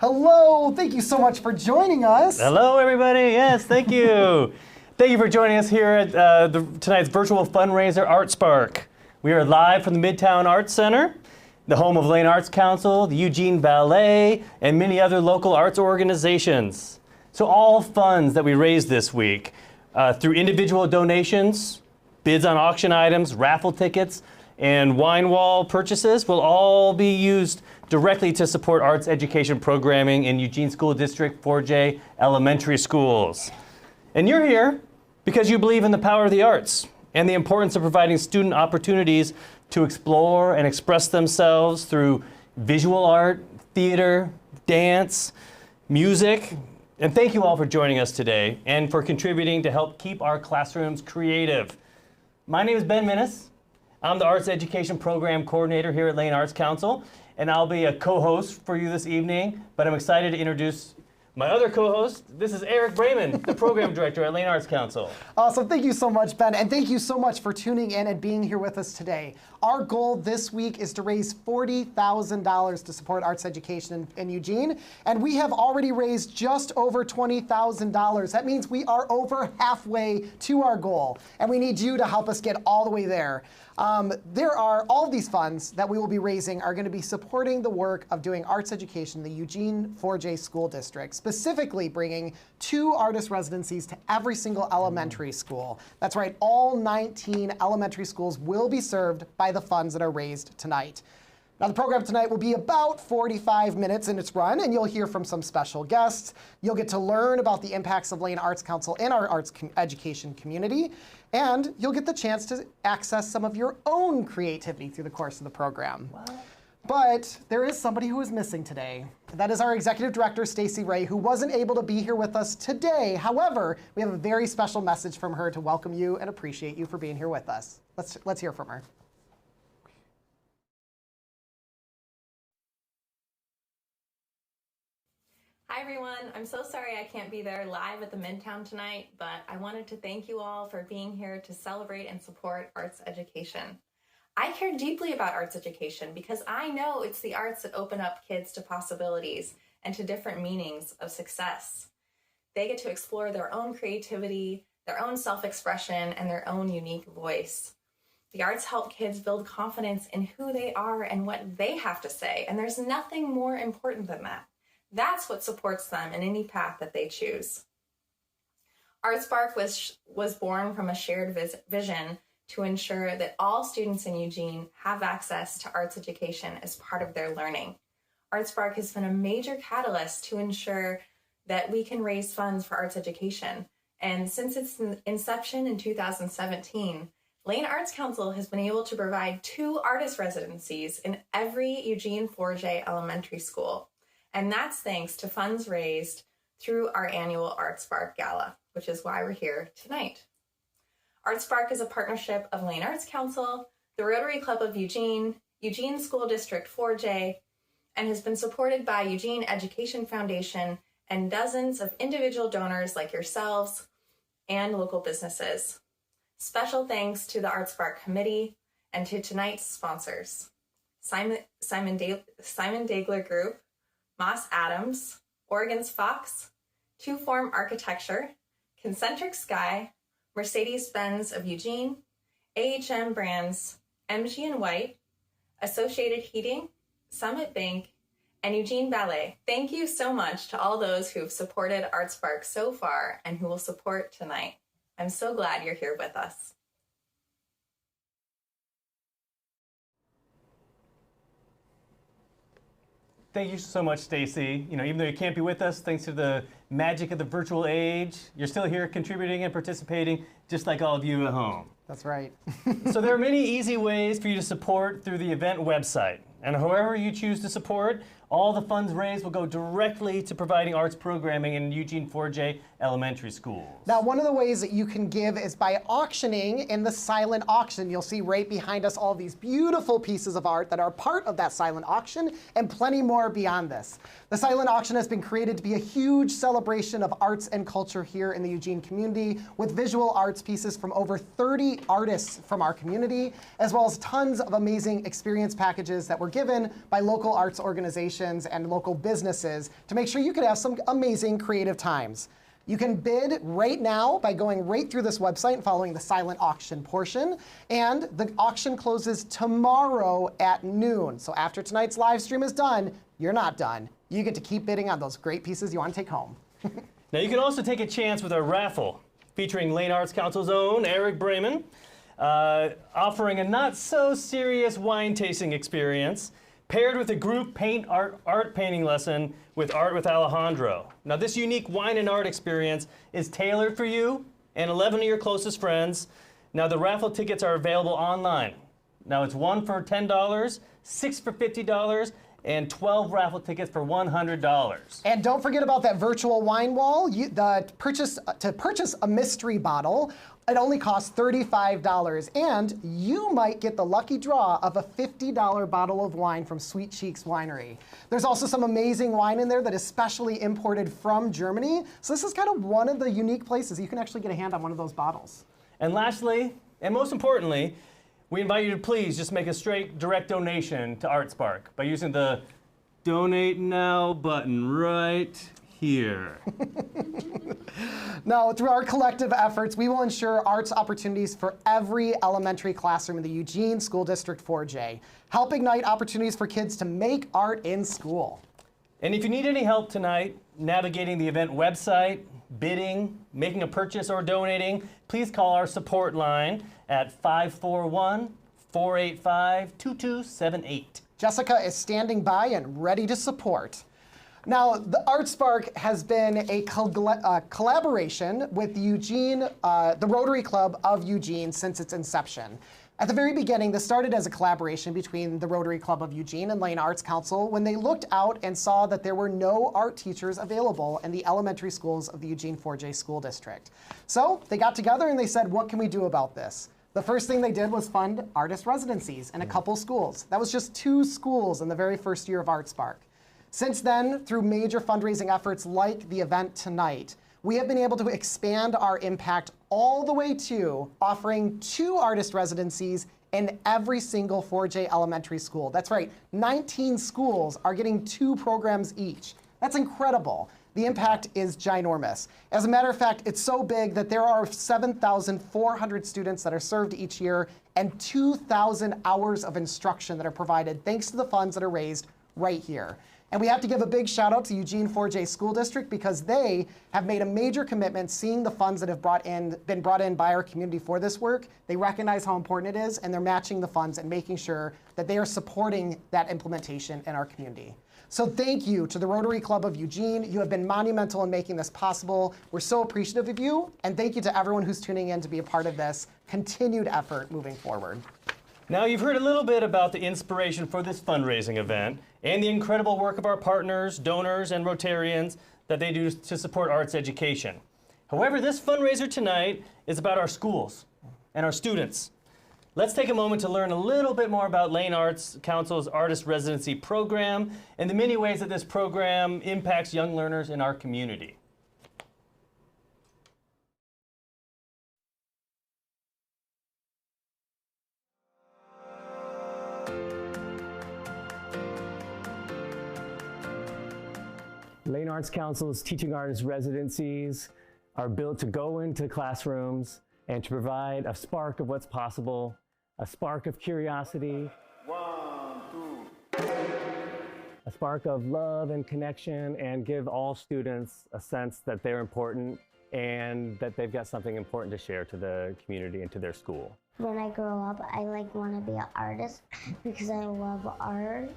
Hello, thank you so much for joining us. Hello, everybody. Yes, thank you. Thank you for joining us here at tonight's virtual fundraiser, ArtSpark. We are live from the Midtown Arts Center, the home of Lane Arts Council, the Eugene Ballet, and many other local arts organizations. So all funds that we raised this week through individual donations, bids on auction items, raffle tickets, and wine wall purchases will all be used directly to support arts education programming in Eugene School District 4J elementary schools. And you're here because you believe in the power of the arts and the importance of providing student opportunities to explore and express themselves through visual art, theater, dance, music. And thank you all for joining us today and for contributing to help keep our classrooms creative. My name is Ben Minnis. I'm the Arts Education Program Coordinator here at Lane Arts Council, and I'll be a co-host for you this evening, but I'm excited to introduce my other co-host. This is Eric Brayman, the Program Director at Lane Arts Council. Awesome, thank you so much, Ben, and thank you so much for tuning in and being here with us today. Our goal this week is to raise $40,000 to support arts education in Eugene, and we have already raised just over $20,000. That means we are over halfway to our goal, and we need you to help us get all the way there. All of these funds that we will be raising are going to be supporting the work of doing arts education in the Eugene 4J school district, specifically bringing 2 artist residencies to every single elementary school. That's right, all 19 elementary schools will be served by the funds that are raised tonight. Now, the program tonight will be about 45 minutes in its run, and you'll hear from some special guests. You'll get to learn about the impacts of Lane Arts Council in our arts education community, and you'll get the chance to access some of your own creativity through the course of the program. Wow. But there is somebody who is missing today. That is our Executive Director, Stacey Ray, who wasn't able to be here with us today. However, we have a very special message from her to welcome you and appreciate you for being here with us. Let's hear from her. Hi everyone, I'm so sorry I can't be there live at the Midtown tonight, but I wanted to thank you all for being here to celebrate and support arts education. I care deeply about arts education because I know it's the arts that open up kids to possibilities and to different meanings of success. They get to explore their own creativity, their own self-expression, and their own unique voice. The arts help kids build confidence in who they are and what they have to say, and there's nothing more important than that. That's what supports them in any path that they choose. ArtSpark was born from a shared vision to ensure that all students in Eugene have access to arts education as part of their learning. ArtSpark has been a major catalyst to ensure that we can raise funds for arts education. And since its inception in 2017, Lane Arts Council has been able to provide 2 artist residencies in every Eugene 4J elementary school. And that's thanks to funds raised through our annual ArtSpark Gala, which is why we're here tonight. ArtSpark is a partnership of Lane Arts Council, the Rotary Club of Eugene, Eugene School District 4J, and has been supported by Eugene Education Foundation and dozens of individual donors like yourselves and local businesses. Special thanks to the ArtSpark Committee and to tonight's sponsors, Simon Dagler Group, Moss Adams, Oregon's Fox, Two Form Architecture, Concentric Sky, Mercedes-Benz of Eugene, AHM Brands, MG & White, Associated Heating, Summit Bank, and Eugene Ballet. Thank you so much to all those who've supported ArtSpark so far and who will support tonight. I'm so glad you're here with us. Thank you so much, Stacey. Even though you can't be with us, thanks to the magic of the virtual age, you're still here contributing and participating, just like all of you at home. That's right. So there are many easy ways for you to support through the event website. And however you choose to support, all the funds raised will go directly to providing arts programming in Eugene 4J elementary schools. Now, one of the ways that you can give is by auctioning in the silent auction. You'll see right behind us all these beautiful pieces of art that are part of that silent auction and plenty more beyond this. The silent auction has been created to be a huge celebration of arts and culture here in the Eugene community with visual arts pieces from over 30 artists from our community, as well as tons of amazing experience packages that were given by local arts organizations organizations and local businesses to make sure you could have some amazing creative times. You can bid right now by going right through this website and following the silent auction portion. And the auction closes tomorrow at noon. So after tonight's live stream is done, you're not done. You get to keep bidding on those great pieces you want to take home. Now you can also take a chance with our raffle featuring Lane Arts Council's own Eric Bremen, offering a not so serious wine tasting experience paired with a group art painting lesson with Art with Alejandro. Now this unique wine and art experience is tailored for you and 11 of your closest friends. Now the raffle tickets are available online. Now it's 1 for $10, 6 for $50, and 12 raffle tickets for $100. And don't forget about that virtual wine wall. To purchase a mystery bottle, it only costs $35, and you might get the lucky draw of a $50 bottle of wine from Sweet Cheeks Winery. There's also some amazing wine in there that is specially imported from Germany. So this is kind of one of the unique places you can actually get a hand on one of those bottles. And lastly, and most importantly, we invite you to please just make a straight direct donation to ArtSpark by using the Donate Now button right here. Now, through our collective efforts, we will ensure arts opportunities for every elementary classroom in the Eugene School District 4J. Help ignite opportunities for kids to make art in school. And if you need any help tonight navigating the event website, bidding, making a purchase, or donating, please call our support line at 541-485-2278. Jessica is standing by and ready to support. Now, the ArtSpark has been a collaboration with the Rotary Club of Eugene since its inception. At the very beginning, this started as a collaboration between the Rotary Club of Eugene and Lane Arts Council when they looked out and saw that there were no art teachers available in the elementary schools of the Eugene 4J School District. So they got together and they said, what can we do about this? The first thing they did was fund artist residencies in a couple schools. That was just 2 schools in the very first year of ArtSpark. Since then, through major fundraising efforts like the event tonight, we have been able to expand our impact all the way to offering 2 artist residencies in every single 4J elementary school. That's right, 19 schools are getting 2 programs each. That's incredible. The impact is ginormous. As a matter of fact, it's so big that there are 7,400 students that are served each year and 2,000 hours of instruction that are provided thanks to the funds that are raised right here. And we have to give a big shout out to Eugene 4J School District because they have made a major commitment seeing the funds that have been brought in by our community for this work. They recognize how important it is, and they're matching the funds and making sure that they are supporting that implementation in our community. So thank you to the Rotary Club of Eugene. You have been monumental in making this possible. We're so appreciative of you, and thank you to everyone who's tuning in to be a part of this continued effort moving forward. Now you've heard a little bit about the inspiration for this fundraising event and the incredible work of our partners, donors, and Rotarians that they do to support arts education. However, this fundraiser tonight is about our schools and our students. Let's take a moment to learn a little bit more about Lane Arts Council's Artist Residency Program and the many ways that this program impacts young learners in our community. Lane Arts Council's teaching artist residencies are built to go into classrooms and to provide a spark of what's possible, a spark of curiosity, 1, 2, a spark of love and connection, and give all students a sense that they're important and that they've got something important to share to the community and to their school. When I grow up, I want to be an artist because I love art.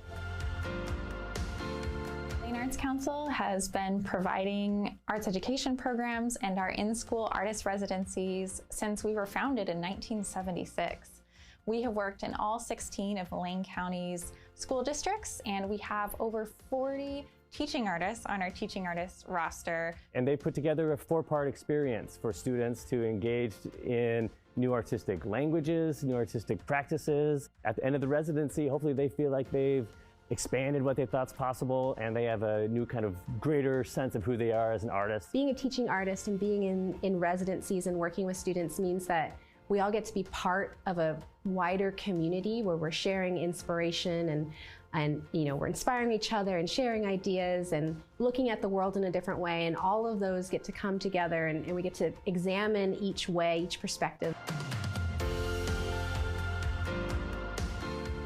Lane Arts Council has been providing arts education programs and our in-school artist residencies since we were founded in 1976. We have worked in all 16 of Lane County's school districts, and we have over 40 teaching artists on our teaching artist roster. And they put together a 4-part experience for students to engage in new artistic languages, new artistic practices. At the end of the residency, hopefully they feel like they've expanded what they thought's possible, and they have a new kind of greater sense of who they are as an artist. Being a teaching artist and being in residencies and working with students means that we all get to be part of a wider community where we're sharing inspiration and we're inspiring each other and sharing ideas and looking at the world in a different way, and all of those get to come together, and we get to examine each way, each perspective.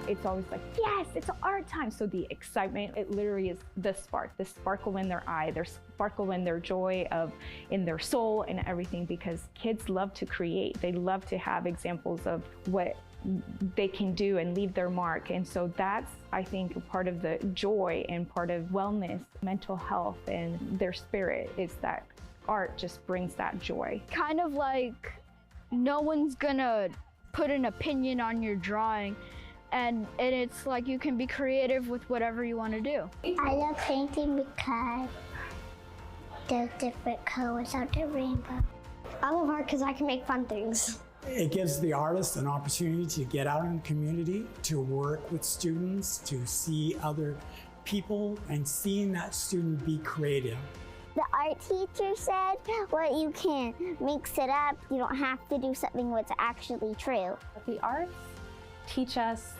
It's always like, yes, it's art time. So the excitement, it literally is the sparkle in their eye, their sparkle in their joy in their soul and everything, because kids love to create. They love to have examples of what they can do and leave their mark. And so that's, I think, part of the joy and part of wellness, mental health, and their spirit is that art just brings that joy. Kind of like no one's gonna put an opinion on your drawing. And it's like you can be creative with whatever you want to do. I love painting because there's different colors out the rainbow. I love art because I can make fun things. It gives the artist an opportunity to get out in the community, to work with students, to see other people, and seeing that student be creative. The art teacher said, well, you can mix it up. You don't have to do something that's actually true. The arts teach us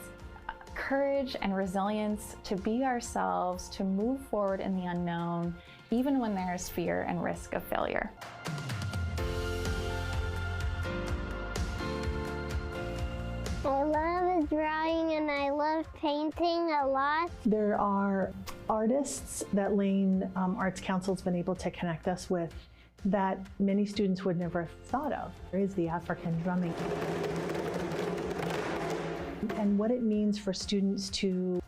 courage and resilience to be ourselves, to move forward in the unknown, even when there is fear and risk of failure. I love drawing and I love painting a lot. There are artists that Lane Arts Council has been able to connect us with that many students would never have thought of. There is the African drumming. And what it means for students to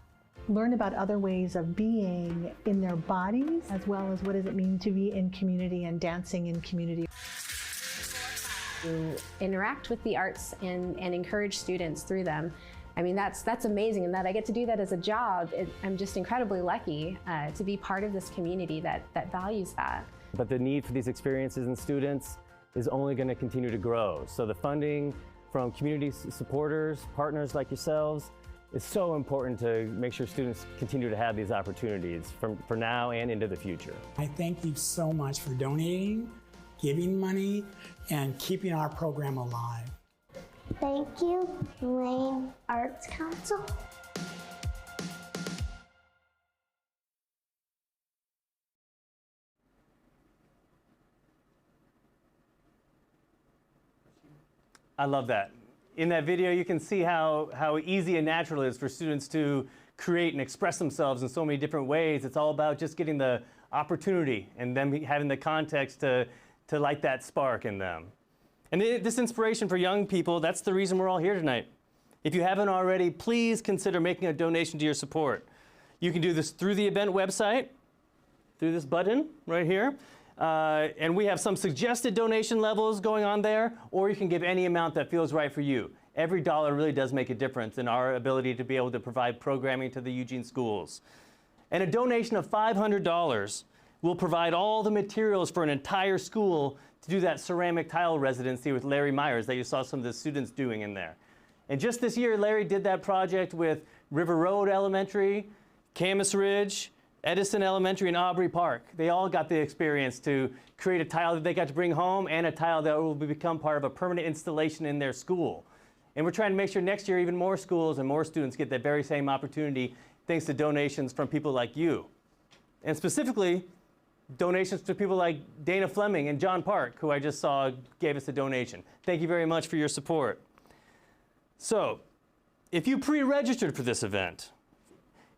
learn about other ways of being in their bodies, as well as what does it mean to be in community and dancing in community. To interact with the arts and encourage students through them. I mean, that's amazing, and that I get to do that as a job. I'm just incredibly lucky to be part of this community that values that. But the need for these experiences in students is only going to continue to grow. So the funding from community supporters, partners like yourselves, is so important to make sure students continue to have these opportunities for now and into the future. I thank you so much for donating, giving money, and keeping our program alive. Thank you, Lane Arts Council. I love that. In that video, you can see how easy and natural it is for students to create and express themselves in so many different ways. It's all about just getting the opportunity and then having the context to light that spark in them. And this inspiration for young people, that's the reason we're all here tonight. If you haven't already, please consider making a donation to your support. You can do this through the event website, through this button right here. And we have some suggested donation levels going on there, or you can give any amount that feels right for you. Every dollar really does make a difference in our ability to be able to provide programming to the Eugene schools. And a donation of $500 will provide all the materials for an entire school to do that ceramic tile residency with Larry Myers that you saw some of the students doing in there. And just this year, Larry did that project with River Road Elementary, Camas Ridge, Edison Elementary, and Aubrey Park. They all got the experience to create a tile that they got to bring home and a tile that will become part of a permanent installation in their school. And we're trying to make sure next year even more schools and more students get that very same opportunity thanks to donations from people like you. And specifically, donations to people like Dana Fleming and John Park, who I just saw gave us a donation. Thank you very much for your support. So, if you pre-registered for this event,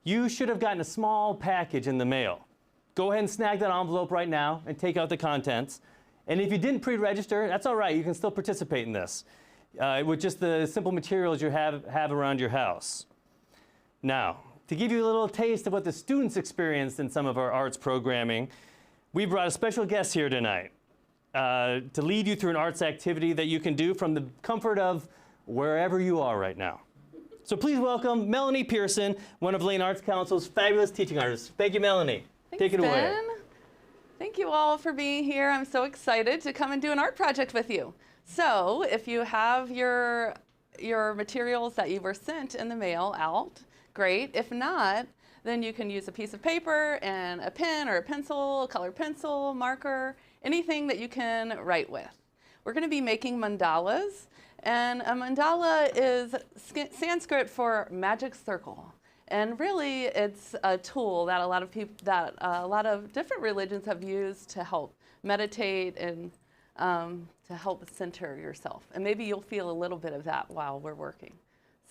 you should have gotten a small package in the mail. Go ahead and snag that envelope right now and take out the contents. And if you didn't pre-register, that's all right. You can still participate in this with just the simple materials you have around your house. Now, to give you a little taste of what the students experienced in some of our arts programming, we brought a special guest here tonight to lead you through an arts activity that you can do from the comfort of wherever you are right now. So please welcome Melanie Pearson, one of Lane Arts Council's fabulous teaching artists. Thank you, Melanie. Thanks, Take it Ben. away. Thank you all for being here. I'm so excited to come and do an art project with you. So if you have your materials that you were sent in the mail out, great. If not, then you can use a piece of paper and a pen or a pencil, a colored pencil, marker, anything that you can write with. We're going to be making mandalas. And a mandala is Sanskrit for magic circle. And really, it's a tool that a lot of people, that a lot of different religions have used to help meditate and to help center yourself. And maybe you'll feel a little bit of that while we're working.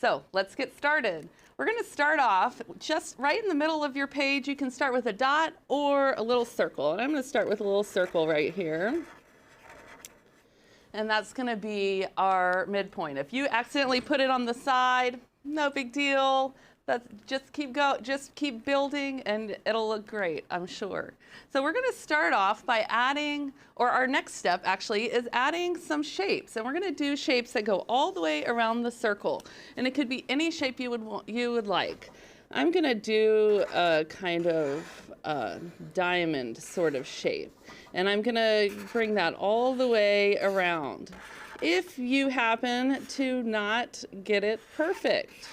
So let's get started. We're going to start off just right in the middle of your page. You can start with a dot or a little circle. And I'm going to start with a little circle right here. And that's going to be our midpoint. If you accidentally put it on the side, no big deal. Just keep building, and it'll look great, I'm sure. So we're going to start off by adding, or our next step actually is adding some shapes, and we're going to do shapes that go all the way around the circle, and it could be any shape you would like. I'm going to do a kind of diamond sort of shape, and I'm going to bring that all the way around. If you happen to not get it perfect,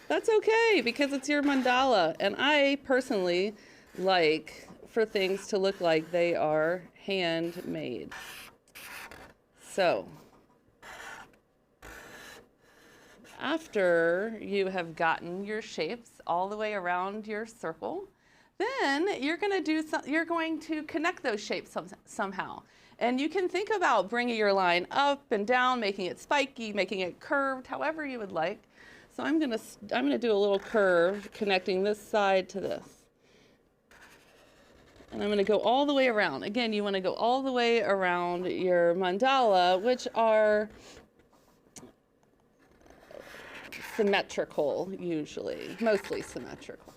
that's okay, because it's your mandala, and I personally like for things to look like they are handmade. So, after you have gotten your shapes all the way around your circle, then you're going to connect those shapes somehow. And you can think about bringing your line up and down, making it spiky, making it curved, however you would like. So I'm gonna do a little curve connecting this side to this. And I'm gonna go all the way around. Again, you wanna go all the way around your mandala, which are symmetrical usually, mostly symmetrical.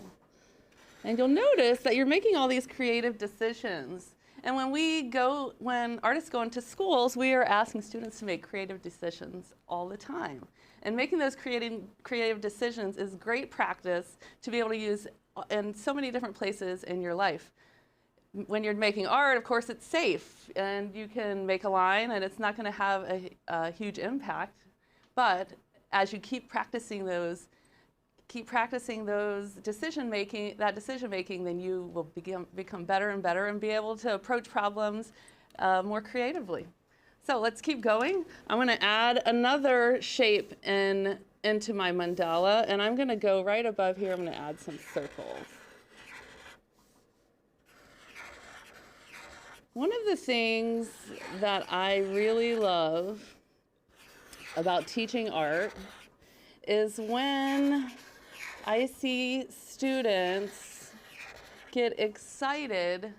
And you'll notice that you're making all these creative decisions. And when artists go into schools, we are asking students to make creative decisions all the time. And making those creative decisions is great practice to be able to use in so many different places in your life. When you're making art, of course, it's safe, and you can make a line, and it's not going to have a huge impact. But as you keep practicing those decision making, then you will become better and better and be able to approach problems more creatively. So let's keep going. I'm going to add another shape into my mandala, and I'm going to go right above here. I'm going to add some circles. One of the things that I really love about teaching art is when I see students get excited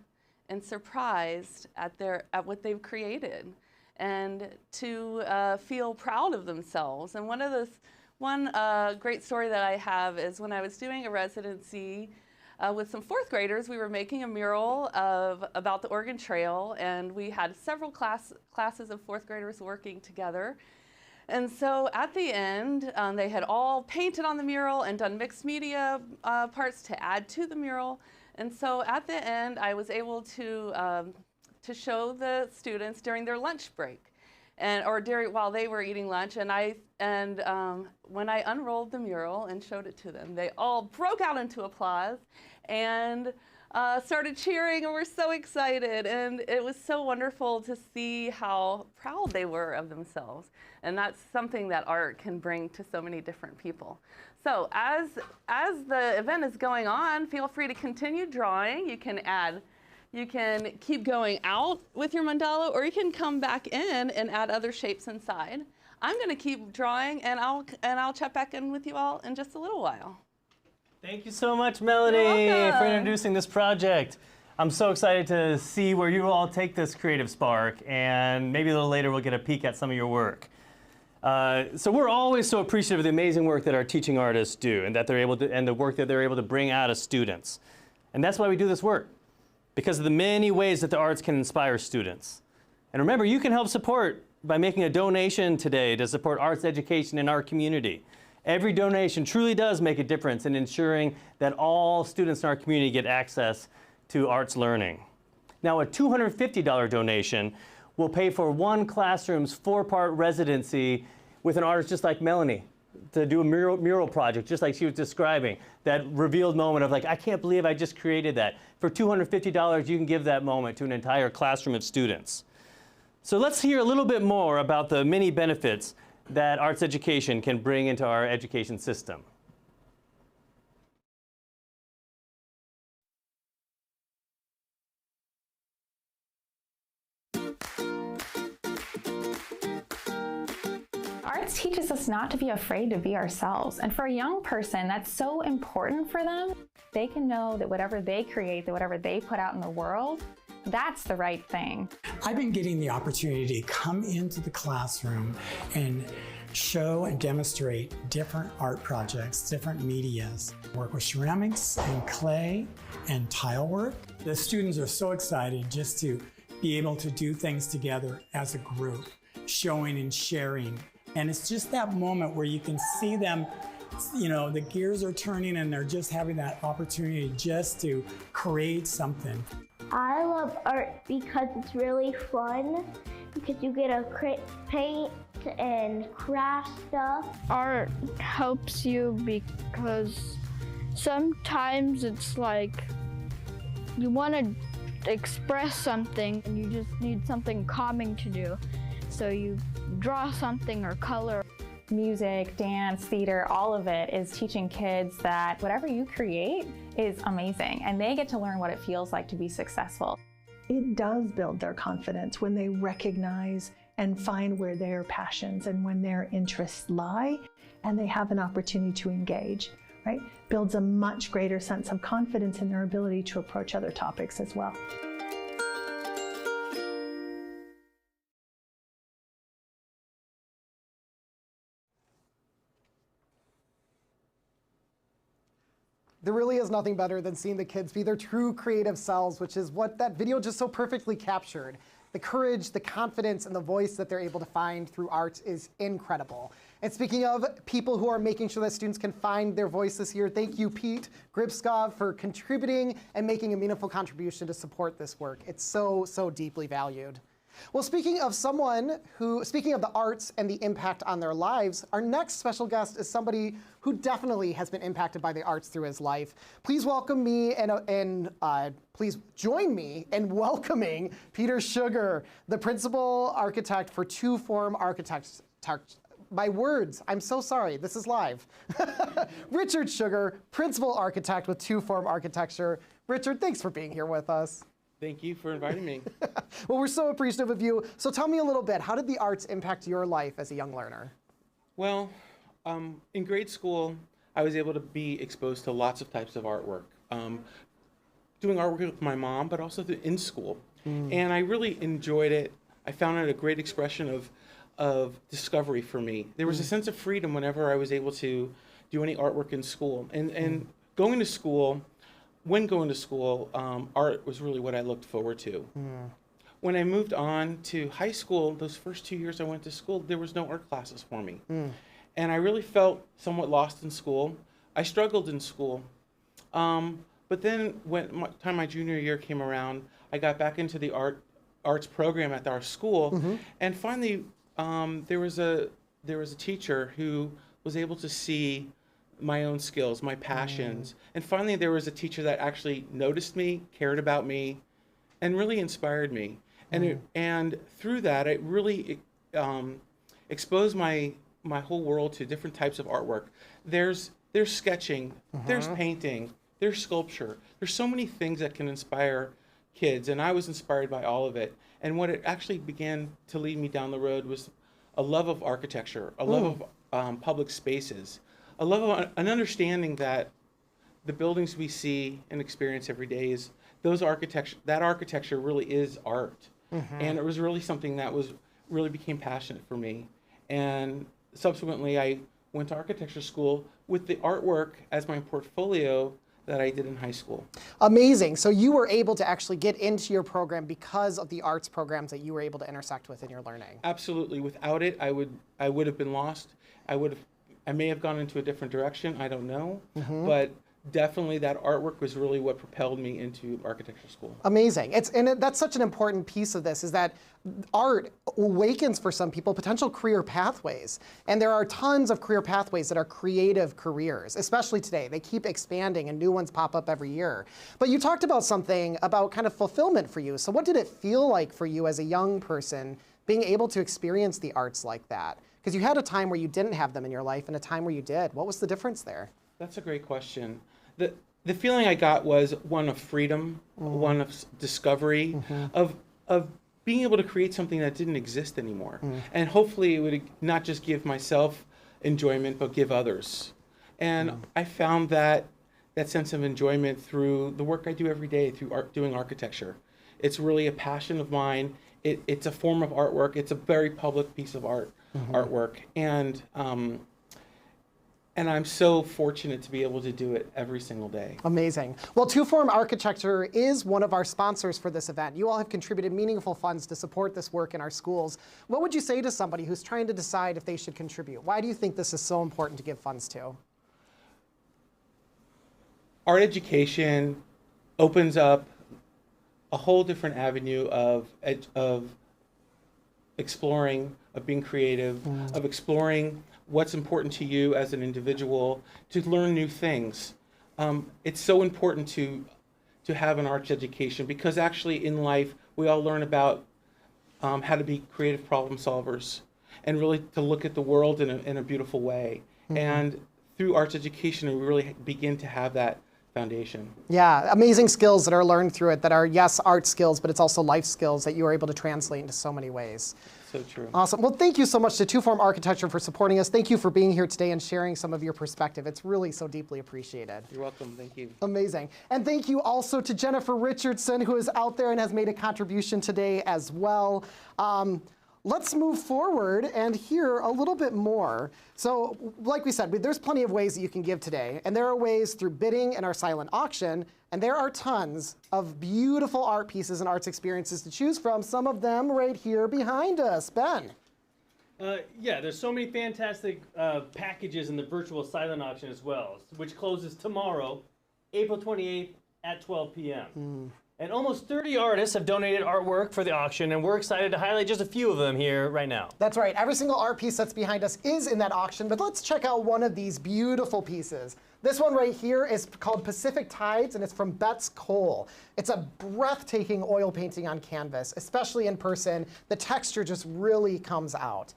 and surprised at what they've created, and to feel proud of themselves. And one great story that I have is when I was doing a residency with some fourth graders. We were making a mural about the Oregon Trail, and we had several classes of fourth graders working together. And so at the end, they had all painted on the mural and done mixed media parts to add to the mural. And so at the end, I was able to show the students during their lunch break, while they were eating lunch. And when I unrolled the mural and showed it to them, they all broke out into applause and started cheering, and were so excited. And it was so wonderful to see how proud they were of themselves. And that's something that art can bring to so many different people. So as the event is going on, feel free to continue drawing. You can keep going out with your mandala, or you can come back in and add other shapes inside. I'm going to keep drawing, and I'll check back in with you all in just a little while. Thank you so much, Melanie, for introducing this project. I'm so excited to see where you all take this creative spark, and maybe a little later we'll get a peek at some of your work. So we're always so appreciative of the amazing work that our teaching artists do, and the work that they're able to bring out of students. And that's why we do this work, because of the many ways that the arts can inspire students. And remember, you can help support by making a donation today to support arts education in our community. Every donation truly does make a difference in ensuring that all students in our community get access to arts learning. Now, a $250 donation will pay for one classroom's 4-part residency with an artist just like Melanie, to do a mural project, just like she was describing, that revealed moment of like, I can't believe I just created that. For $250, you can give that moment to an entire classroom of students. So let's hear a little bit more about the many benefits that arts education can bring into our education system. Arts teaches us not to be afraid to be ourselves. And for a young person, that's so important for them. They can know that whatever they create, that whatever they put out in the world, that's the right thing. I've been getting the opportunity to come into the classroom and show and demonstrate different art projects, different medias. Work with ceramics and clay and tile work. The students are so excited just to be able to do things together as a group, showing and sharing. And it's just that moment where you can see them, you know, the gears are turning and they're just having that opportunity just to create something. I love art because it's really fun, because you get to paint and craft stuff. Art helps you because sometimes it's like you want to express something and you just need something calming to do. So you draw something or color. Music, dance, theater, all of it is teaching kids that whatever you create is amazing, and they get to learn what it feels like to be successful. It does build their confidence when they recognize and find where their passions and when their interests lie, and they have an opportunity to engage, right? Builds a much greater sense of confidence in their ability to approach other topics as well. There really is nothing better than seeing the kids be their true creative selves, which is what that video just so perfectly captured. The courage, the confidence, and the voice that they're able to find through art is incredible. And speaking of people who are making sure that students can find their voice this year, thank you, Pete Gribskov, for contributing and making a meaningful contribution to support this work. It's so, so deeply valued. Well, speaking of the arts and the impact on their lives, our next special guest is somebody who definitely has been impacted by the arts through his life. Please welcome me and please join me in welcoming Peter Sugar, the principal architect for Two Form Architects. My words, I'm so sorry, this is live. Richard Sugar, principal architect with Two Form Architecture. Richard, thanks for being here with us. Thank you for inviting me. Well, we're so appreciative of you. So tell me a little bit, how did the arts impact your life as a young learner? Well, in grade school, I was able to be exposed to lots of types of artwork. Doing artwork with my mom, but also in school. And I really enjoyed it. I found it a great expression of discovery for me. There was a sense of freedom whenever I was able to do any artwork in school. And going to school, when going to school, art was really what I looked forward to. When I moved on to high school, those first 2 years I went to school, there was no art classes for me. And I really felt somewhat lost in school. I struggled in school. But then when my junior year came around, I got back into the arts program at our school. And finally, there was a teacher who was able to see my own skills, my passions. And finally, there was a teacher that actually noticed me, cared about me, and really inspired me. And through that, it really exposed my whole world to different types of artwork. There's sketching, there's painting, there's sculpture. There's so many things that can inspire kids, and I was inspired by all of it. And what it actually began to lead me down the road was a love of architecture, a love of public spaces, a love of an understanding that the buildings we see and experience every day is that architecture really is art. And it was really something that really became passionate for me. And subsequently, I went to architecture school with the artwork as my portfolio that I did in high school. Amazing. So you were able to actually get into your program because of the arts programs that you were able to intersect with in your learning. Absolutely. Without it, I would have been lost. I may have gone into a different direction. I don't know. But definitely that artwork was really what propelled me into architecture school. Amazing. That's such an important piece of this, is that art awakens for some people potential career pathways. And there are tons of career pathways that are creative careers, especially today. They keep expanding and new ones pop up every year. But you talked about something about kind of fulfillment for you. So what did it feel like for you as a young person being able to experience the arts like that? Because you had a time where you didn't have them in your life and a time where you did. What was the difference there? That's a great question. The feeling I got was one of freedom, one of discovery, of being able to create something that didn't exist anymore. And hopefully it would not just give myself enjoyment, but give others. And I found that sense of enjoyment through the work I do every day, through doing architecture. It's really a passion of mine. It's a form of artwork. It's a very public piece of artwork. And I'm so fortunate to be able to do it every single day. Amazing. Well, Two Form Architecture is one of our sponsors for this event. You all have contributed meaningful funds to support this work in our schools. What would you say to somebody who's trying to decide if they should contribute? Why do you think this is so important to give funds to? Art education opens up a whole different avenue of exploring, of being creative, of exploring what's important to you as an individual, to learn new things. It's so important to have an arts education, because actually in life we all learn about how to be creative problem solvers and really to look at the world in a beautiful way. And through arts education we really begin to have that foundation. Yeah, amazing skills that are learned through it that are, yes, art skills, but it's also life skills that you are able to translate into so many ways. So true. Awesome. Well, thank you so much to Two Form Architecture for supporting us. Thank you for being here today and sharing some of your perspective. It's really so deeply appreciated. You're welcome. Thank you. Amazing. And thank you also to Jennifer Richardson, who is out there and has made a contribution today as well. Let's move forward and hear a little bit more. So, like we said, there's plenty of ways that you can give today, and there are ways through bidding and our silent auction, and there are tons of beautiful art pieces and arts experiences to choose from, some of them right here behind us. Ben. Yeah, there's so many fantastic packages in the virtual silent auction as well, which closes tomorrow, April 28th at 12 p.m. And almost 30 artists have donated artwork for the auction, and we're excited to highlight just a few of them here right now. That's right. Every single art piece that's behind us is in that auction, but let's check out one of these beautiful pieces. This one right here is called Pacific Tides, and it's from Betts Cole. It's a breathtaking oil painting on canvas, especially in person. The texture just really comes out.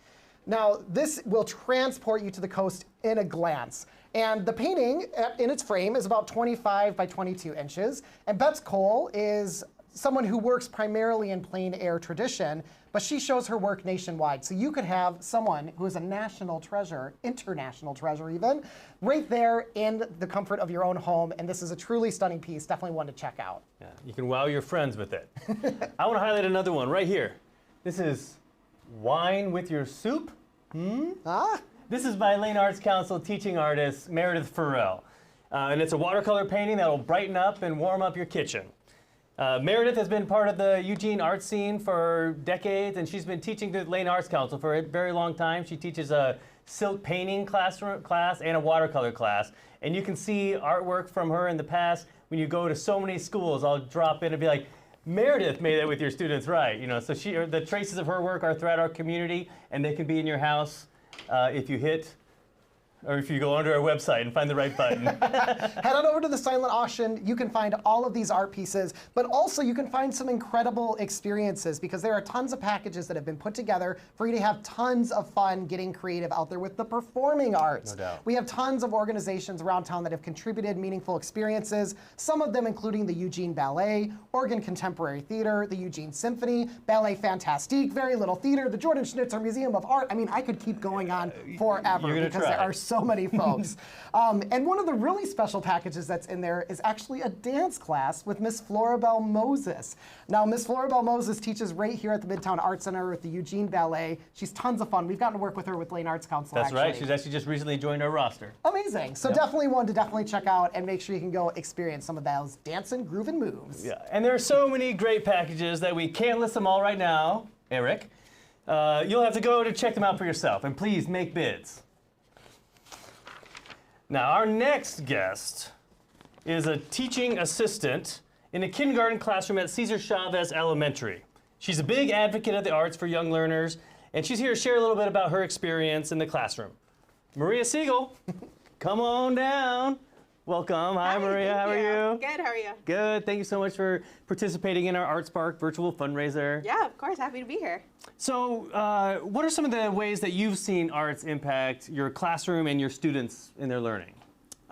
Now, this will transport you to the coast in a glance. And the painting in its frame is about 25 by 22 inches. And Betts Cole is someone who works primarily in plein air tradition, but she shows her work nationwide. So you could have someone who is a national treasure, international treasure even, right there in the comfort of your own home. And this is a truly stunning piece, definitely one to check out. Yeah, you can wow your friends with it. I want to highlight another one right here. This is Wine with Your Soup. This is by Lane Arts Council teaching artist Meredith Farrell. And it's a watercolor painting that will brighten up and warm up your kitchen. Meredith has been part of the Eugene art scene for decades, and she's been teaching through Lane Arts Council for a very long time. She teaches a silk painting class and a watercolor class. And you can see artwork from her in the past. When you go to so many schools, I'll drop in and be like, Meredith made that with your students, right? You know, so the traces of her work are throughout our community, and they can be in your house. If you hit, or if you go onto our website and find the right button. Head on over to the silent auction. You can find all of these art pieces, but also you can find some incredible experiences, because there are tons of packages that have been put together for you to have tons of fun getting creative out there with the performing arts. No doubt. We have tons of organizations around town that have contributed meaningful experiences, some of them including the Eugene Ballet, Oregon Contemporary Theater, the Eugene Symphony, Ballet Fantastique, Very Little Theater, the Jordan Schnitzer Museum of Art. I mean, I could keep going on forever because there are so many folks. And one of the really special packages that's in there is actually a dance class with Miss Floribel Moses. Now, Miss Floribel Moses teaches right here at the Midtown Art Center with the Eugene Ballet. She's tons of fun. We've gotten to work with her with Lane Arts Council. That's right. She's actually just recently joined our roster. Amazing. So definitely one to check out, and make sure you can go experience some of those dancing, grooving moves. Yeah, and there are so many great packages that we can't list them all right now, Eric. You'll have to go to check them out for yourself, and please make bids. Now, our next guest is a teaching assistant in a kindergarten classroom at Cesar Chavez Elementary. She's a big advocate of the arts for young learners, and she's here to share a little bit about her experience in the classroom. Maria Siegel, come on down. Welcome. Hi, Maria. How are you? Good. How are you? Good. Thank you so much for participating in our ArtSpark virtual fundraiser. Yeah, of course. Happy to be here. So, what are some of the ways that you've seen arts impact your classroom and your students in their learning?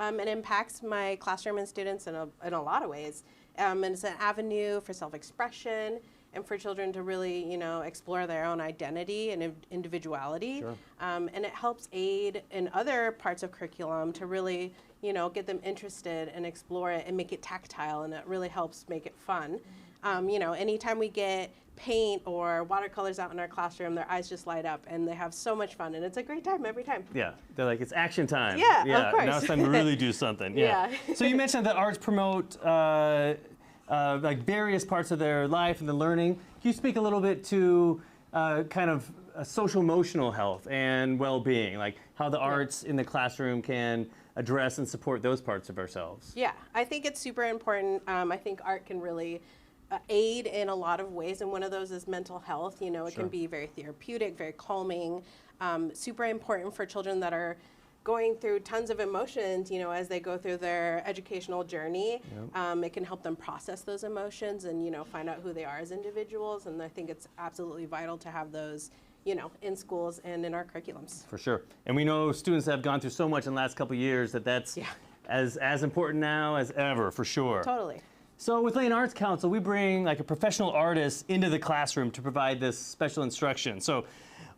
It impacts my classroom and students in a lot of ways. And it's an avenue for self-expression and for children to really, you know, explore their own identity and individuality. Sure. And it helps aid in other parts of curriculum to really, you know, get them interested and explore it and make it tactile, and it really helps make it fun. You know, anytime we get paint or watercolors out in our classroom, their eyes just light up and they have so much fun, and it's a great time every time. Yeah, they're like, it's action time. Yeah, of course. Now it's time to really do something. Yeah. So you mentioned that arts promote like various parts of their life and the learning. Can you speak a little bit to kind of social emotional health and well-being, like how the arts in the classroom can address and support those parts of ourselves? Yeah, I think it's super important. I think art can really aid in a lot of ways, and one of those is mental health. You know, it can be very therapeutic, very calming, super important for children that are going through tons of emotions, you know, as they go through their educational journey. It can help them process those emotions and, you know, find out who they are as individuals, and I think it's absolutely vital to have those, you know, in schools and in our curriculums. For sure. And we know students have gone through so much in the last couple of years that that's as important now as ever, for sure. Totally. So with Lane Arts Council, we bring like a professional artist into the classroom to provide this special instruction. So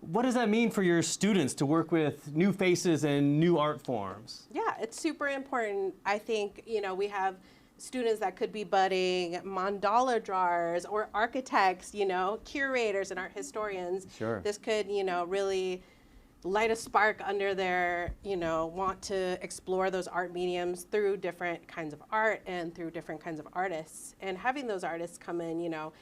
what does that mean for your students to work with new faces and new art forms? Yeah, it's super important. I think, you know, we have students that could be budding mandala drawers or architects, you know, curators and art historians. Sure. This could, you know, really light a spark under their, you know, want to explore those art mediums through different kinds of art and through different kinds of artists. And having those artists come in, you know,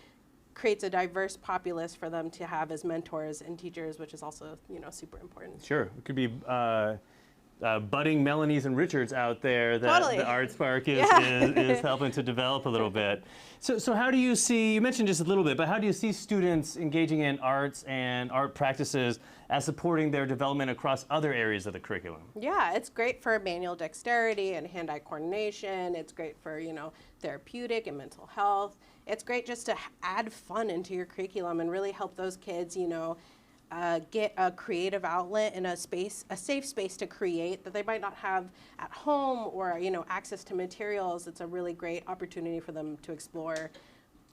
creates a diverse populace for them to have as mentors and teachers, which is also, you know, super important. Sure. It could be budding Melanies and Richards out there that the ArtSpark is helping to develop a little bit. So how do you see, you mentioned just a little bit, but how do you see students engaging in arts and art practices as supporting their development across other areas of the curriculum? Yeah, it's great for manual dexterity and hand-eye coordination. It's great for, you know, therapeutic and mental health. It's great just to add fun into your curriculum and really help those kids, you know, get a creative outlet in a space, a safe space to create that they might not have at home, or, you know, access to materials. It's a really great opportunity for them to explore,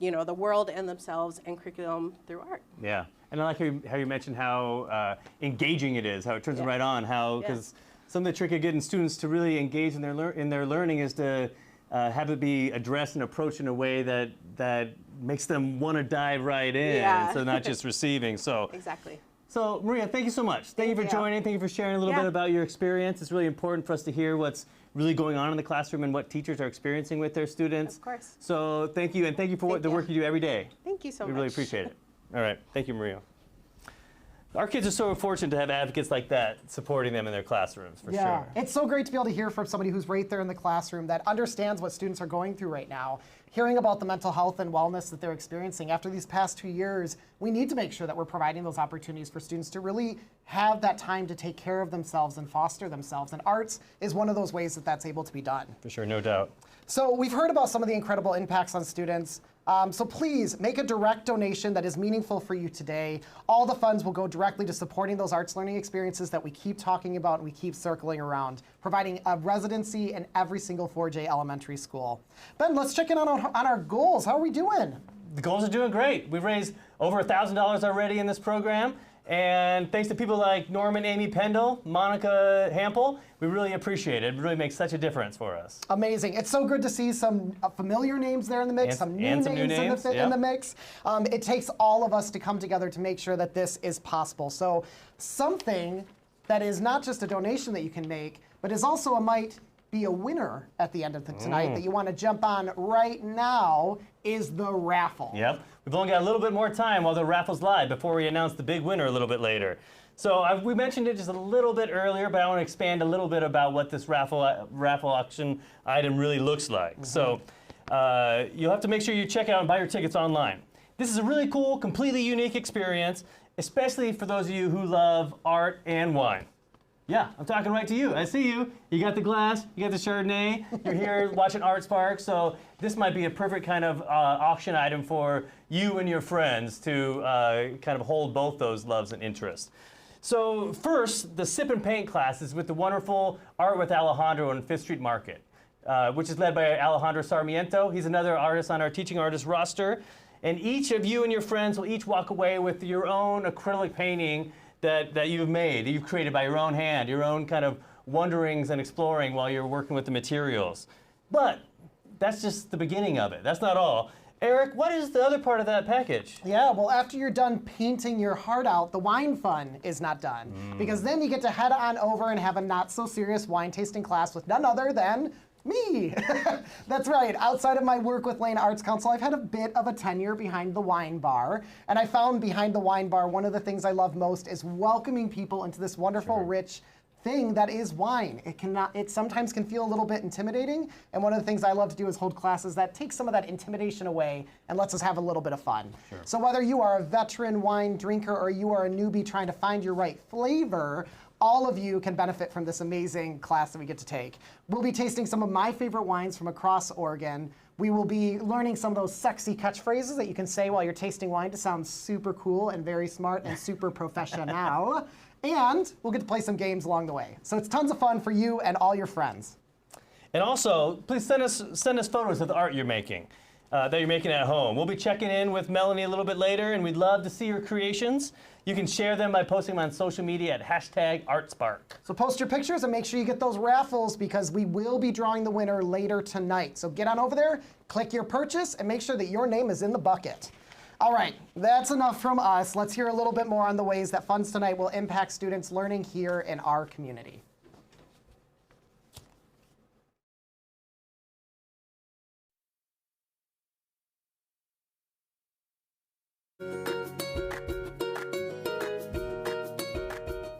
you know, the world and themselves and curriculum through art. Yeah, and I like how you mentioned how engaging it is, how it turns them right on, how, because some of the trick of getting students to really engage in their learning is to have it be addressed and approached in a way that makes them want to dive right in, so not just receiving. So exactly. So Maria, thank you so much. Thank you for joining. Thank you for sharing a little bit about your experience. It's really important for us to hear what's really going on in the classroom and what teachers are experiencing with their students. Of course. So thank you, and thank you for the work you do every day. Thank you so much. We really appreciate it. All right, thank you, Maria. Our kids are so fortunate to have advocates like that supporting them in their classrooms, for sure. It's so great to be able to hear from somebody who's right there in the classroom that understands what students are going through right now. Hearing about the mental health and wellness that they're experiencing after these past 2 years, we need to make sure that we're providing those opportunities for students to really have that time to take care of themselves and foster themselves. And arts is one of those ways that that's able to be done. For sure, no doubt. So we've heard about some of the incredible impacts on students. So please make a direct donation that is meaningful for you today. All the funds will go directly to supporting those arts learning experiences that we keep talking about and we keep circling around, providing a residency in every single 4J elementary school. Ben, let's check in on our goals. How are we doing? The goals are doing great. We've raised over $1,000 already in this program. And thanks to people like Norman, Amy Pendle, Monica Hampel, we really appreciate it. It really makes such a difference for us. Amazing. It's so good to see some familiar names there in the mix, some new names in the mix. It takes all of us to come together to make sure that this is possible. So something that is not just a donation that you can make, but is also might be a winner at the end of tonight that you want to jump on right now is the raffle. Yep. We've only got a little bit more time while the raffle's live before we announce the big winner a little bit later. So we mentioned it just a little bit earlier, but I want to expand a little bit about what this raffle auction item really looks like. So you'll have to make sure you check out and buy your tickets online. This is a really cool, completely unique experience, especially for those of you who love art and wine. Yeah, I'm talking right to you. I see you. You got the glass, you got the Chardonnay, you're here watching ArtSpark, so this might be a perfect kind of auction item for you and your friends to kind of hold both those loves and interests. So first, the Sip and Paint class is with the wonderful Art with Alejandro on Fifth Street Market, which is led by Alejandro Sarmiento. He's another artist on our teaching artist roster. And each of you and your friends will each walk away with your own acrylic painting that you've made, that you've created by your own hand, your own kind of wonderings and exploring while you're working with the materials. But that's just the beginning of it. That's not all. Eric, what is the other part of that package? Yeah, well, after you're done painting your heart out, the wine fun is not done. Because then you get to head on over and have a not-so-serious wine tasting class with none other than me. That's right. Outside of my work with Lane Arts Council, I've had a bit of a tenure behind the wine bar. And I found behind the wine bar, one of the things I love most is welcoming people into this wonderful, rich thing that is wine. It sometimes can feel a little bit intimidating, and one of the things I love to do is hold classes that take some of that intimidation away and lets us have a little bit of fun. Sure. So whether you are a veteran wine drinker or you are a newbie trying to find your right flavor, all of you can benefit from this amazing class that we get to take. We'll be tasting some of my favorite wines from across Oregon. We will be learning some of those sexy catchphrases that you can say while you're tasting wine to sound super cool and very smart and super professional. And we'll get to play some games along the way. So it's tons of fun for you and all your friends. And also, please send us photos of the art you're making, that you're making at home. We'll be checking in with Melanie a little bit later, and we'd love to see your creations. You can share them by posting them on social media at #ArtSpark. So post your pictures and make sure you get those raffles because we will be drawing the winner later tonight. So get on over there, click your purchase, and make sure that your name is in the bucket. All right, that's enough from us. Let's hear a little bit more on the ways that Funds Tonight will impact students learning here in our community.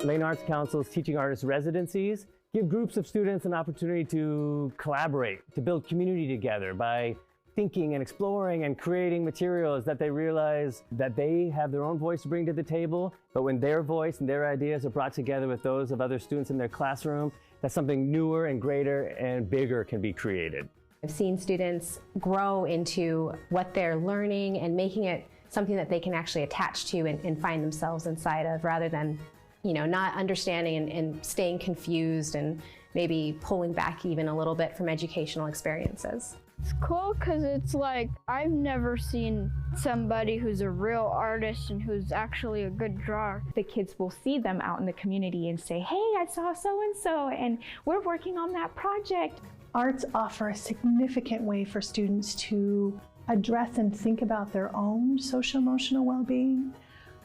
Lane Arts Council's Teaching Artist Residencies give groups of students an opportunity to collaborate, to build community together by thinking and exploring and creating materials that they realize that they have their own voice to bring to the table, but when their voice and their ideas are brought together with those of other students in their classroom, that something newer and greater and bigger can be created. I've seen students grow into what they're learning and making it something that they can actually attach to and find themselves inside of, rather than, not understanding and staying confused and maybe pulling back even a little bit from educational experiences. It's cool because it's like I've never seen somebody who's a real artist and who's actually a good drawer. The kids will see them out in the community and say, hey, I saw so-and-so and we're working on that project. Arts offer a significant way for students to address and think about their own social-emotional well-being,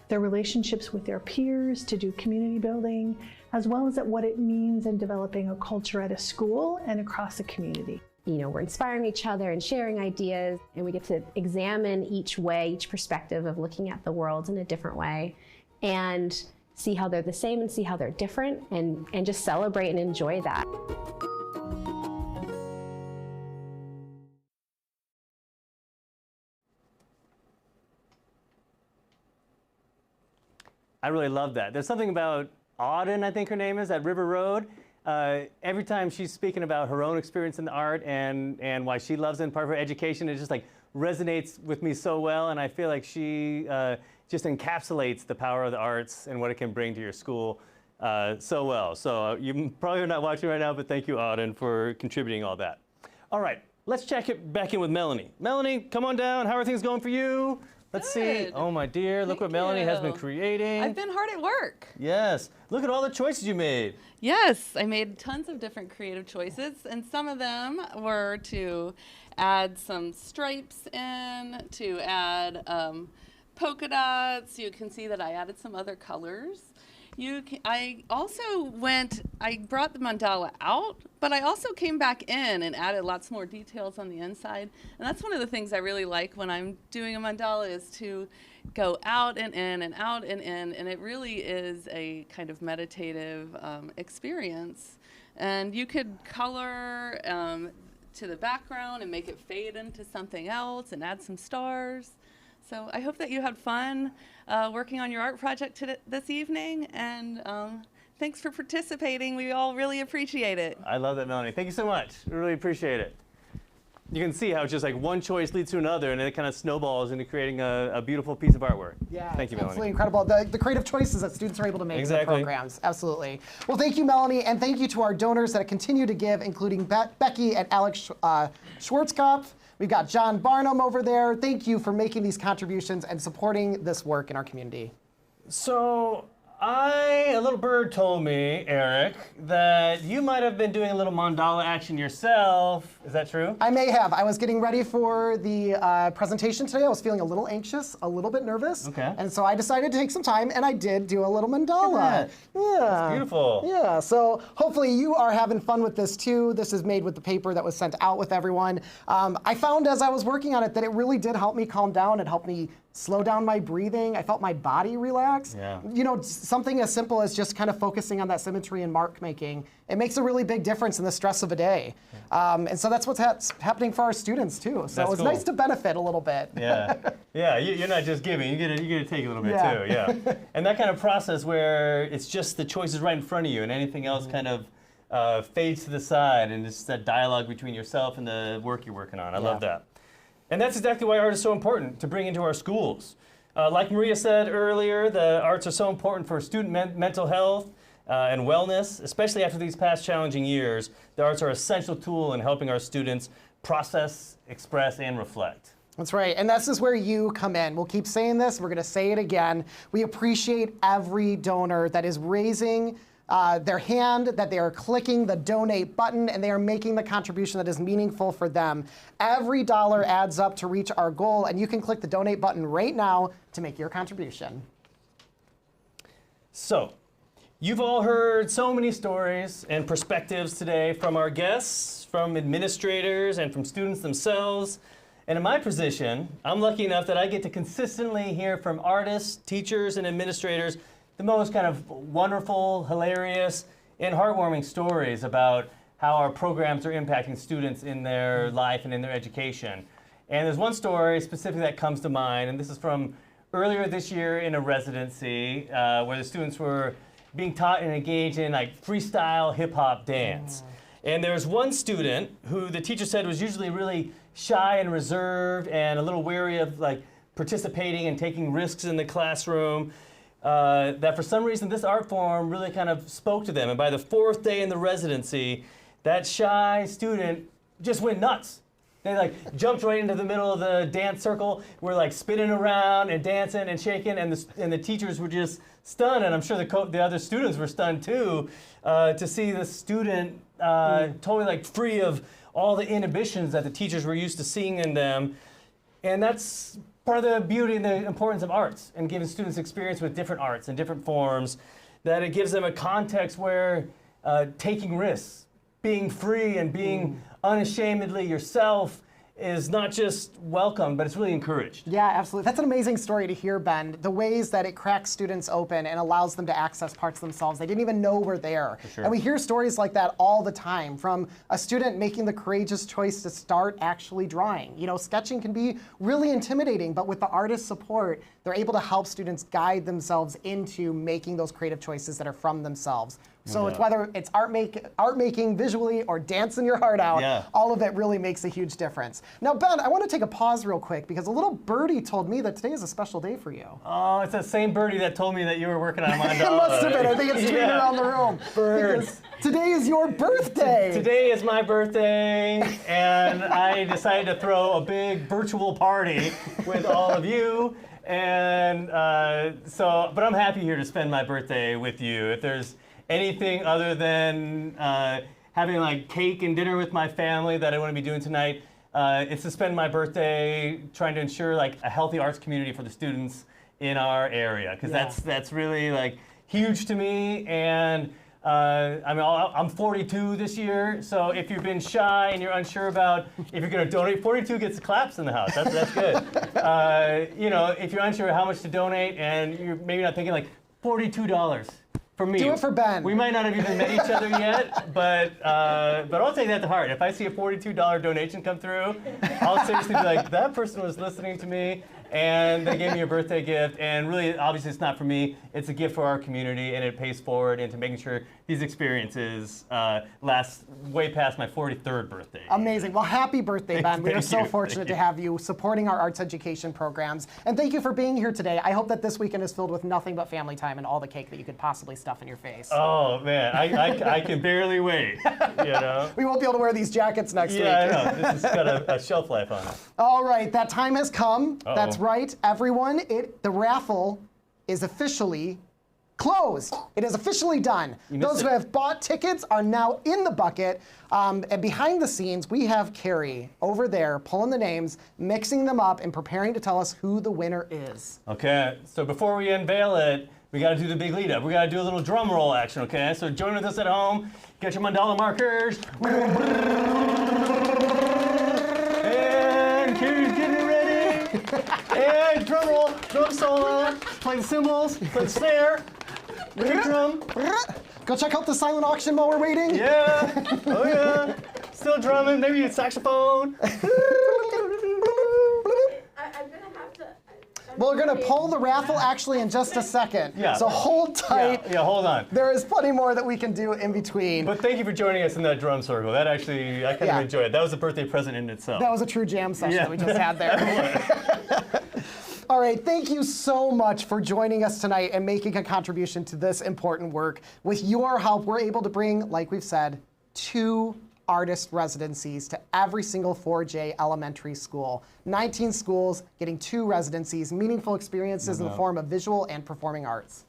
their relationships with their peers, to do community building, as well as at what it means in developing a culture at a school and across a community. We're inspiring each other and sharing ideas, and we get to examine each perspective of looking at the world in a different way, and see how they're the same and see how they're different, and just celebrate and enjoy that. I really love that. There's something about Auden, I think her name is, at River Road. Every time she's speaking about her own experience in the art and why she loves it and part of her education, it just like resonates with me so well, and I feel like she just encapsulates the power of the arts and what it can bring to your school so well. So you probably are not watching right now, but thank you, Auden, for contributing all that. All right, let's check it back in with Melanie. Melanie, come on down. How are things going for you? Let's see. Oh, my dear, look what Melanie has been creating. I've been hard at work. Yes. Look at all the choices you made. Yes, I made tons of different creative choices, and some of them were to add some stripes in, to add polka dots. You can see that I added some other colors. I brought the mandala out, but I also came back in and added lots more details on the inside. And that's one of the things I really like when I'm doing a mandala, is to go out and in and out and in, and it really is a kind of meditative experience. And you could color to the background and make it fade into something else and add some stars. So I hope that you had fun working on your art project this evening, and thanks for participating. We all really appreciate it. I love that, Melanie. Thank you so much. We really appreciate it. You can see how it's just like one choice leads to another, and it kind of snowballs into creating a beautiful piece of artwork. Yeah, thank you, Melanie. Absolutely incredible. The creative choices that students are able to make in the programs. Absolutely. Well, thank you, Melanie, and thank you to our donors that continue to give, including Becky and Alex Schwarzkopf. We've got John Barnum over there. Thank you for making these contributions and supporting this work in our community. So a little bird told me, Eric, that you might have been doing a little mandala action yourself. Is that true? I may have. I was getting ready for the presentation today. I was feeling a little anxious, a little bit nervous. Okay. And so I decided to take some time, and I did do a little mandala. Yeah. That's beautiful. Yeah. So hopefully you are having fun with this too. This is made with the paper that was sent out with everyone. I found as I was working on it that it really did help me calm down. It helped me slow down my breathing. I felt my body relax. Yeah. You know, something as simple as just kind of focusing on that symmetry and mark making, it makes a really big difference in the stress of a day. And so that's what's happening for our students too. So That's it's cool. nice to benefit a little bit. Yeah, yeah. You're not just giving; you get to take a little bit too. Yeah, and that kind of process where it's just the choices right in front of you, and anything else kind of fades to the side, and it's that dialogue between yourself and the work you're working on. I love that. And that's exactly why art is so important to bring into our schools. Like Maria said earlier, the arts are so important for student mental health and wellness, especially after these past challenging years. The arts are an essential tool in helping our students process, express, and reflect. That's right, and this is where you come in. We'll keep saying this, we're gonna say it again. We appreciate every donor that is raising their hand, that they are clicking the donate button, and they are making the contribution that is meaningful for them. Every dollar adds up to reach our goal, and you can click the donate button right now to make your contribution. So, you've all heard so many stories and perspectives today from our guests, from administrators, and from students themselves. And in my position, I'm lucky enough that I get to consistently hear from artists, teachers, and administrators the most kind of wonderful, hilarious, and heartwarming stories about how our programs are impacting students in their life and in their education. And there's one story specifically that comes to mind, and this is from earlier this year in a residency where the students were being taught and engaged in like freestyle hip-hop dance. And there was one student who the teacher said was usually really shy and reserved and a little wary of like participating and taking risks in the classroom. That for some reason this art form really kind of spoke to them. And by the 4th day in the residency, that shy student just went nuts. They like jumped right into the middle of the dance circle. We're like spinning around and dancing and shaking, and the teachers were just stunned, and I'm sure the other students were stunned too, to see the student totally like free of all the inhibitions that the teachers were used to seeing in them. And that's part of the beauty and the importance of arts and giving students experience with different arts and different forms, that it gives them a context where taking risks, being free and being unashamedly yourself is not just welcome, but it's really encouraged. Yeah, absolutely. That's an amazing story to hear, Ben. The ways that it cracks students open and allows them to access parts of themselves they didn't even know were there. For sure. And we hear stories like that all the time, from a student making the courageous choice to start actually drawing. You know, sketching can be really intimidating, but with the artist's support, they're able to help students guide themselves into making those creative choices that are from themselves. So it's whether it's art making visually or dancing your heart out, all of it really makes a huge difference. Now, Ben, I want to take a pause real quick because a little birdie told me that today is a special day for you. Oh, it's that same birdie that told me that you were working on mandala. It must have been. I think it's streaming around the room. Birds. Today is your birthday. Today is my birthday, and I decided to throw a big virtual party with all of you. And but I'm happy here to spend my birthday with you. If there's anything other than having like cake and dinner with my family that I want to be doing tonight, it's to spend my birthday trying to ensure like a healthy arts community for the students in our area, because that's really like huge to me. And I mean, I'm 42 this year, so if you've been shy and you're unsure about if you're going to donate, 42 gets claps in the house. That's good. You know, if you're unsure how much to donate and you're maybe not thinking like $42. For me. Do it for Ben. We might not have even met each other yet, but I'll take that to heart. If I see a $42 donation come through, I'll seriously be like, that person was listening to me, and they gave me a birthday gift. And really, obviously, it's not for me. It's a gift for our community, and it pays forward into making sure these experiences last way past my 43rd birthday. Amazing. Well, happy birthday, Ben. We are so fortunate to have you supporting our arts education programs. And thank you for being here today. I hope that this weekend is filled with nothing but family time and all the cake that you could possibly stuff in your face. Oh, man. I can barely wait, you know? We won't be able to wear these jackets next week. Yeah, I know. This has got a shelf life on it. All right. That time has come. Uh-oh. That's right. Everyone, the raffle is officially closed. It is officially done. Those who have bought tickets are now in the bucket. And behind the scenes, we have Carrie over there pulling the names, mixing them up, and preparing to tell us who the winner is. Okay, so before we unveil it, we got to do the big lead up. We got to do a little drum roll action, okay? So join with us at home. Get your mandala markers. And Carrie's getting ready. And drum roll, drum solo. Play the cymbals, play the snare. Kick drum. Go check out the silent auction while we're waiting. Yeah. Oh yeah. Still drumming. Maybe a saxophone. We're going to pull the raffle actually in just a second. Yeah. So hold tight. Yeah, hold on. There is plenty more that we can do in between. But thank you for joining us in that drum circle. That actually, I kind of enjoyed it. That was a birthday present in itself. That was a true jam session that we just had there. All right, thank you so much for joining us tonight and making a contribution to this important work. With your help, we're able to bring, like we've said, 2 artist residencies to every single 4J elementary school. 19 schools getting 2 residencies, meaningful experiences in the form of visual and performing arts.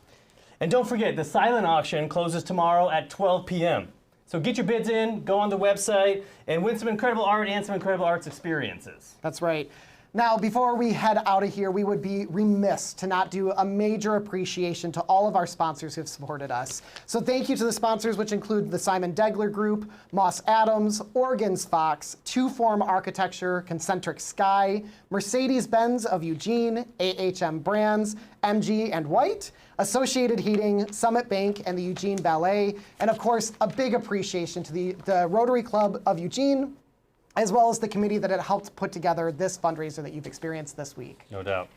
And don't forget, the silent auction closes tomorrow at 12 p.m. So get your bids in, go on the website, and win some incredible art and some incredible arts experiences. That's right. Now, before we head out of here, we would be remiss to not do a major appreciation to all of our sponsors who have supported us. So thank you to the sponsors, which include the Simon Degler Group, Moss Adams, Oregon's Fox, Two Form Architecture, Concentric Sky, Mercedes-Benz of Eugene, AHM Brands, MG and White, Associated Heating, Summit Bank, and the Eugene Ballet. And of course, a big appreciation to the Rotary Club of Eugene, as well as the committee that had helped put together this fundraiser that you've experienced this week. No doubt.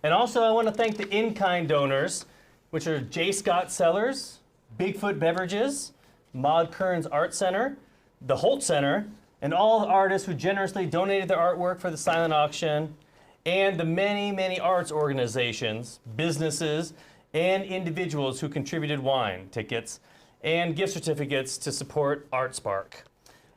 And also, I want to thank the in-kind donors, which are J. Scott Cellars, Bigfoot Beverages, Maud Kearns Art Center, the Holt Center, and all the artists who generously donated their artwork for the silent auction, and the many, many arts organizations, businesses, and individuals who contributed wine, tickets, and gift certificates to support ArtSpark.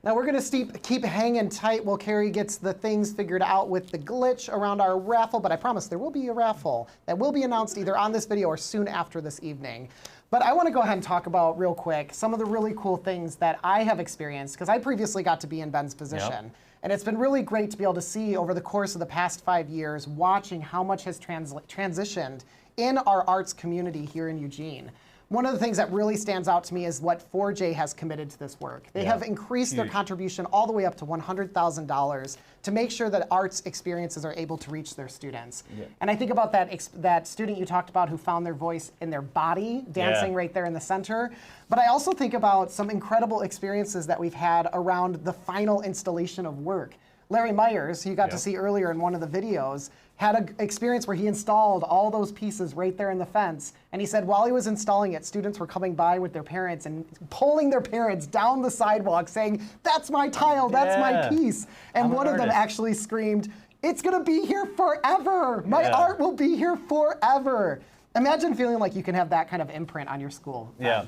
Now we're going to keep hanging tight while Carrie gets the things figured out with the glitch around our raffle, but I promise there will be a raffle that will be announced either on this video or soon after this evening. But I want to go ahead and talk about real quick some of the really cool things that I have experienced, because I previously got to be in Ben's position. Yep. And it's been really great to be able to see over the course of the past 5 years, watching how much has transitioned in our arts community here in Eugene. One of the things that really stands out to me is what 4J has committed to this work. They have increased their contribution all the way up to $100,000 to make sure that arts experiences are able to reach their students. And I think about that student you talked about who found their voice in their body, dancing right there in the center. But I also think about some incredible experiences that we've had around the final installation of work. Larry Myers, who you got to see earlier in one of the videos, had an experience where he installed all those pieces right there in the fence. And he said while he was installing it, students were coming by with their parents and pulling their parents down the sidewalk saying, "That's my tile, that's my piece." And one of them actually screamed, "It's gonna be here forever. My art will be here forever." Imagine feeling like you can have that kind of imprint on your school. Yeah.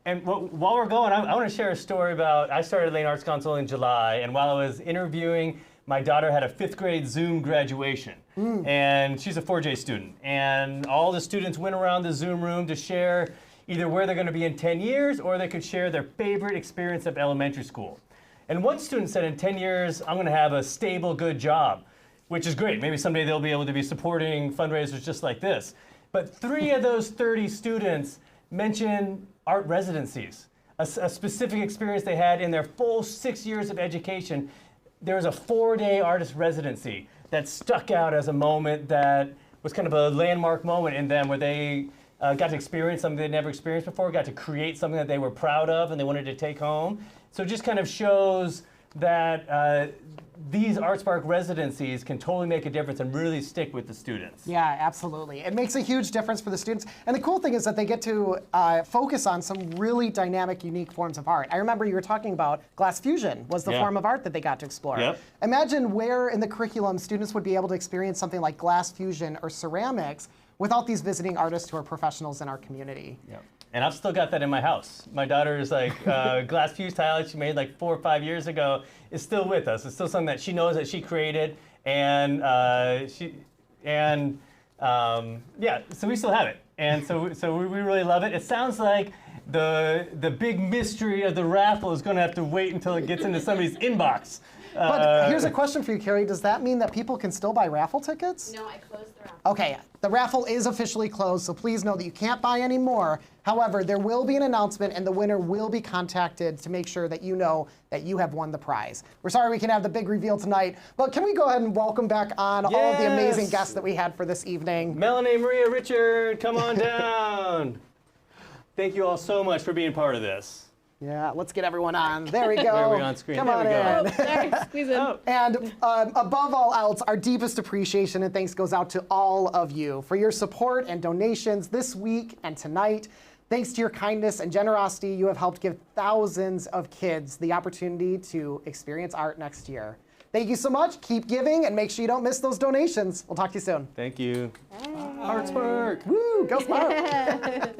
And while we're going, I want to share a story about, I started Lane Arts Council in July, and while I was interviewing, my daughter had a 5th grade Zoom graduation, and she's a 4J student. And all the students went around the Zoom room to share either where they're going to be in 10 years, or they could share their favorite experience of elementary school. And one student said, in 10 years, I'm going to have a stable, good job, which is great. Maybe someday they'll be able to be supporting fundraisers just like this. But 3 of those 30 students mentioned art residencies, a specific experience they had in their full 6 years of education. There was a 4-day artist residency that stuck out as a moment that was kind of a landmark moment in them, where they got to experience something they'd never experienced before, got to create something that they were proud of and they wanted to take home. So it just kind of shows that these ArtSpark residencies can totally make a difference and really stick with the students. Yeah, absolutely. It makes a huge difference for the students. And the cool thing is that they get to focus on some really dynamic, unique forms of art. I remember you were talking about glass fusion was the form of art that they got to explore. Yep. Imagine where in the curriculum students would be able to experience something like glass fusion or ceramics without these visiting artists who are professionals in our community. Yep. And I've still got that in my house. My daughter's like glass fuse tile she made like 4 or 5 years ago is still with us. It's still something that she knows that she created, and yeah, so we still have it, and so we really love it. It sounds like the big mystery of the raffle is going to have to wait until it gets into somebody's inbox. But here's a question for you, Carrie. Does that mean that people can still buy raffle tickets? No, I closed the raffle. Okay, the raffle is officially closed, so please know that you can't buy any more. However, there will be an announcement, and the winner will be contacted to make sure that you know that you have won the prize. We're sorry we can't have the big reveal tonight, but can we go ahead and welcome back on all of the amazing guests that we had for this evening? Melanie, Maria, Richard, come on down. Thank you all so much for being part of this. Yeah, let's get everyone on. There we go. There we go on screen. Come there on we go. in. Oh, there, squeeze in. Oh. And above all else, our deepest appreciation and thanks goes out to all of you for your support and donations this week and tonight. Thanks to your kindness and generosity, you have helped give thousands of kids the opportunity to experience art next year. Thank you so much. Keep giving and make sure you don't miss those donations. We'll talk to you soon. Thank you. ArtSpark. Woo, go Spark.